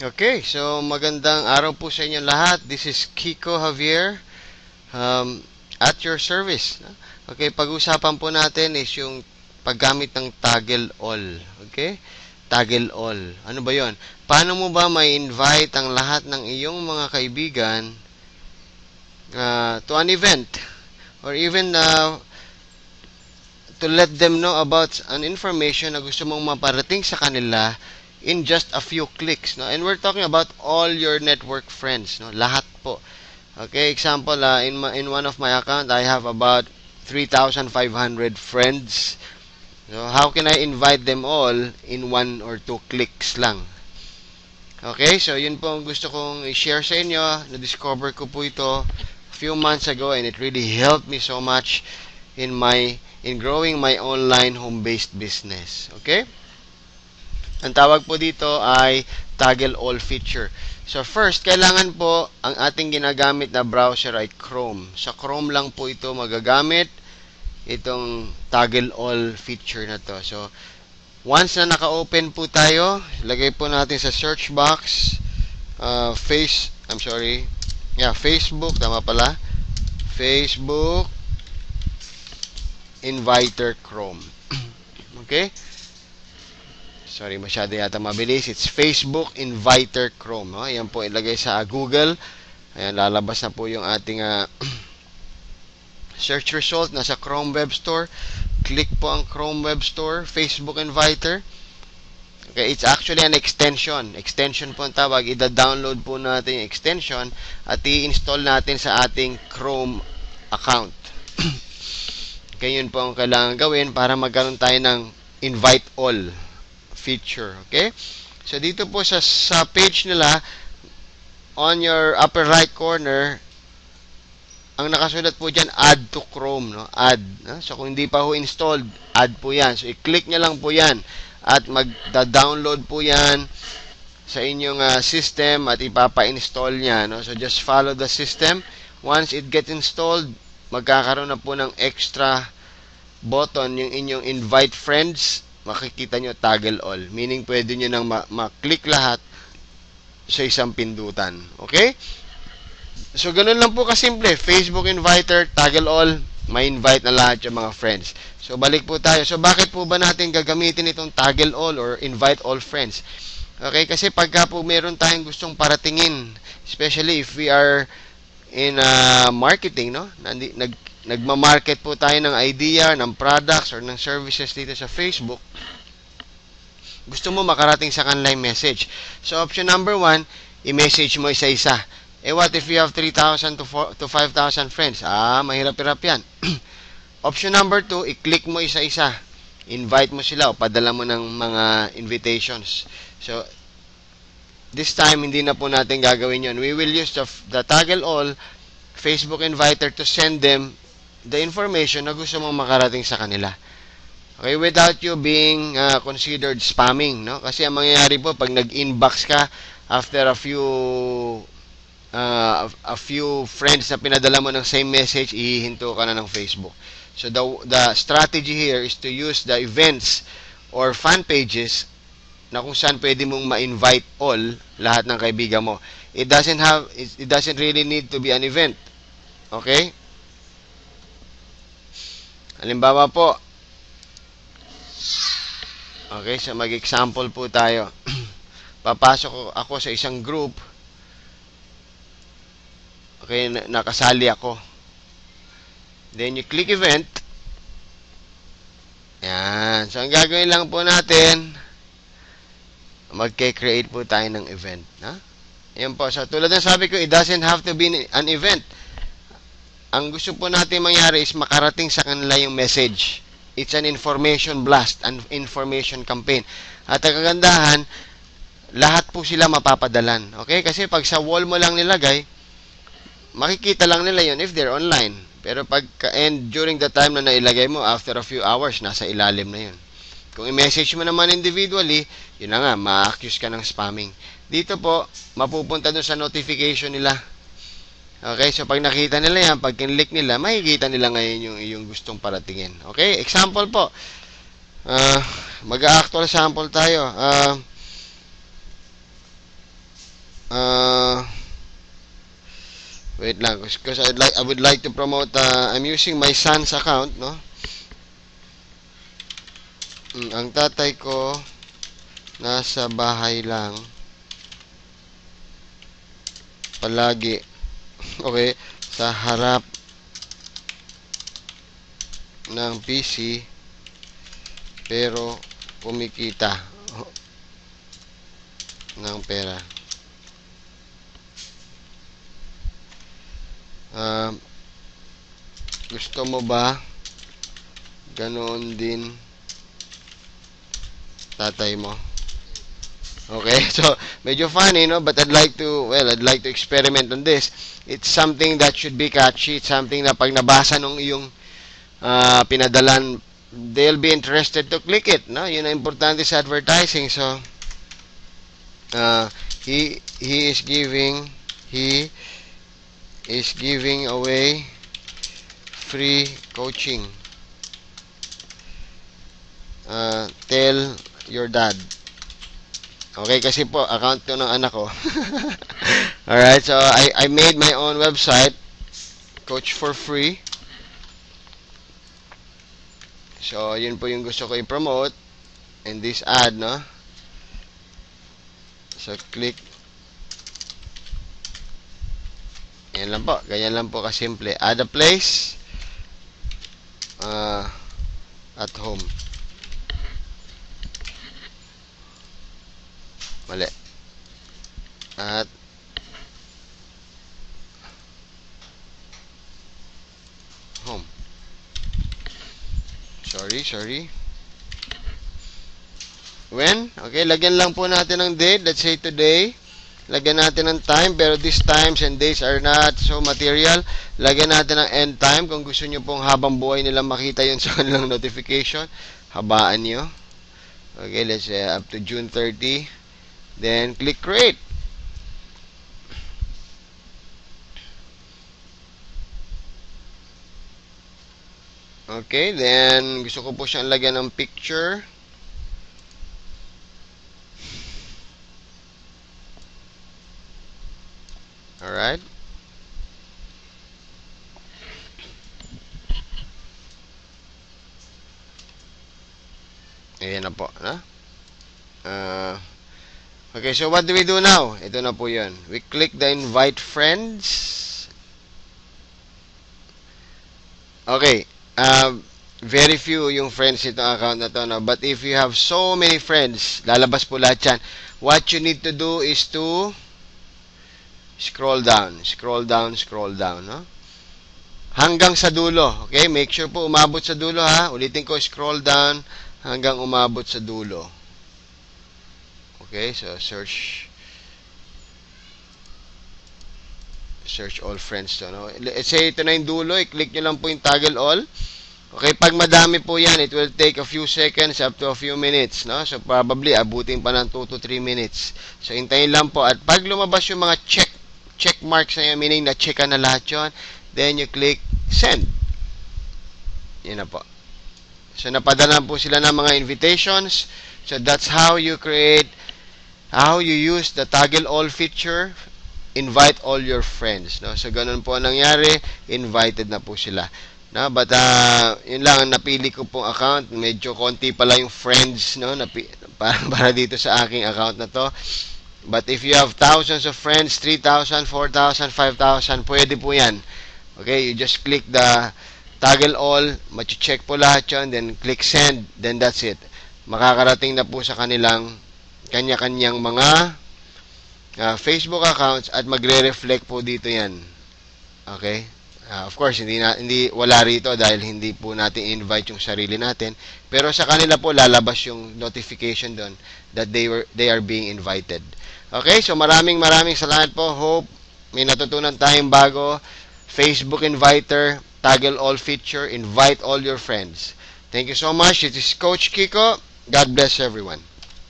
Okay, so magandang araw po sa inyo lahat. This is Kiko Javier at your service. Okay, pag-usapan po natin is yung paggamit ng toggle all. Okay? Toggle all. Ano ba yon? Paano mo ba may invite ang lahat ng iyong mga kaibigan to an event or even to let them know about an information na gusto mong maparating sa kanila in just a few clicks, no? And we're talking about all your network friends, no? Lahat po. Okay, example, in one of my account, I have about 3,500 friends. So, how can I invite them all in 1 or 2 clicks lang? Okay, so yun po ang gusto kong i-share sa inyo. Na-discover ko po ito a few months ago and it really helped me so much in growing my online home-based business. Okay? Ang tawag po dito ay toggle all feature. So first, kailangan po ang ating ginagamit na browser ay Chrome. Sa Chrome lang po ito magagamit itong toggle all feature na to. So once na naka-open po tayo, lagay po natin sa search box Facebook, tama pala. Facebook Inviter Chrome. Okay? Sorry, masyado yata mabilis. It's Facebook Inviter Chrome. No? Ayan po, ilagay sa Google. Ayan, lalabas na po yung ating search result. Nasa Chrome Web Store. Click po ang Chrome Web Store, Facebook Inviter. Okay, it's actually an extension. Extension po ang tawag. Ida-download po natin yung extension at i-install natin sa ating Chrome account. Okay, yun po ang kailangan gawin para magkaroon tayo ng invite all feature. Okay? So, dito po sa page nila, on your upper right corner, ang nakasulat po dyan, add to Chrome. No? Add. No? So, kung hindi pa ho installed, add po yan. So, i-click nyo lang po yan. At magda-download po yan sa inyong system at ipapa-install niya. No? So, just follow the system. Once it gets installed, magkakaroon na po ng extra button, yung inyong invite friends. Makikita nyo toggle all. Meaning, pwede nyo nang ma-click lahat sa isang pindutan. Okay? So, ganun lang po kasimple. Facebook Inviter, toggle all, may invite na lahat yung mga friends. So, balik po tayo. So, bakit po ba natin gagamitin itong toggle all or invite all friends? Okay? Kasi pagka po meron tayong gustong paratingin, especially if we are in marketing, no? Nagma-market po tayo ng idea, ng products, or ng services dito sa Facebook, gusto mo makarating sa kanila yung message. So, option number 1, i-message mo isa-isa. What if you have 3,000 to 5,000 friends? Mahirap-hirap yan. Option number 2, i-click mo isa-isa. Invite mo sila o padala mo ng mga invitations. So, this time, hindi na po natin gagawin yun. We will use the toggle all Facebook Inviter to send them the information na gusto mong makarating sa kanila. Okay, without you being considered spamming, no? Kasi ang mangyayari po pag nag-inbox ka after a few friends na pinadala mo ng same message, ihihinto ka na ng Facebook. So the strategy here is to use the events or fan pages na kung saan pwede mong ma-invite all lahat ng kaibigan mo. It doesn't really need to be an event. Okay? Halimbawa po, okay, so mag-example po tayo. Papasok ako sa isang group. Okay, nakasali ako. Then you click event. Yan. So, ang gagawin lang po natin, magke-create po tayo ng event. Ha? Yan po. So, tulad ng sabi ko, it doesn't have to be an event. Ang gusto po natin mangyari is makarating sa kanila yung message. It's an information blast, an information campaign. At ang kagandahan, lahat po sila mapapadalan. Okay? Kasi pag sa wall mo lang nilagay, makikita lang nila yun if they're online. Pero and during the time na nailagay mo, after a few hours, nasa ilalim na yun. Kung i-message mo naman individually, yun na nga, ma-accuse ka ng spamming. Dito po, mapupunta doon sa notification nila. Okay, so pag nakita nila yan, pag kinlik nila, makikita nila ngayon yung gustong paratingin. Okay, example po. Mag-actual sample tayo. Uh, wait lang, because I would like to promote, I'm using my son's account, no? Ang tatay ko, nasa bahay lang. Palagi. Okay, sa harap ng PC, pero kumikita ng pera. Gusto mo ba ganoon din tatay mo? Okay, so medyo funny, no? But I'd like to experiment on this. It's something that should be catchy. It's something na pag nabasa nung iyong pinadalan, they'll be interested to click it, no? Yun ang importante sa advertising. So he is giving away free coaching. Tell your dad. Okay, kasi po account to ng anak ko. Alright, so I made my own website, Coach for Free. So yun po yung gusto ko i-promote in this ad, no? So click. Yan lang po, ganyan lang po kasimple. Add a place at home. Mali. At home. Sorry. When? Okay, lagyan lang po natin ng date. Let's say today. Lagyan natin ng time, pero these times and dates are not so material. Lagyan natin ng end time. Kung gusto nyo pong habang buhay nila makita yun sa kanilang notification, habaan nyo. Okay, let's say up to June 30. Then, click create. Okay, then, gusto ko po siyang lagyan ng picture. Alright. Ayan na po, na? Okay, so what do we do now? Ito na po yun. We click the invite friends. Okay. Very few yung friends itong account na to, no? But if you have so many friends, lalabas po lahat yan. What you need to do is to scroll down, no? Hanggang sa dulo. Okay? Make sure po umabot sa dulo, ha? Ulitin ko, scroll down hanggang umabot sa dulo. Okay, so search all friends to, no? Let's say ito na yung dulo, i-click nyo lang po yung toggle all. Okay, pag madami po yan, it will take a few seconds up to a few minutes, no? So probably abutin pa ng 2 to 3 minutes. So hintayin lang po, at pag lumabas yung mga check marks na yan, meaning na checkan na lahat yun, then you click send. Yan na po. So napadala po sila ng mga invitations. So that's how you use the toggle all feature, invite all your friends, no? So ganun po ang nangyari, invited na po sila, no? But yun lang ang napili ko pong account. Medyo konti pala yung friends, no, para dito sa aking account na to. But if you have thousands of friends, 3,000, 4,000, 5,000, pwede po yan. Okay, you just click the toggle all, machi-check po lahat yun, then click send, then that's it. Makakarating na po sa kanilang kanya-kanyang mga Facebook accounts, at magre-reflect po dito yan. Okay? Of course, hindi wala rito dahil hindi po natin invite yung sarili natin, pero sa kanila po lalabas yung notification doon that they are being invited. Okay? So maraming salamat po. Hope may natutunan tayong bago. Facebook Inviter, toggle all feature, invite all your friends. Thank you so much. This is Coach Kiko. God bless everyone.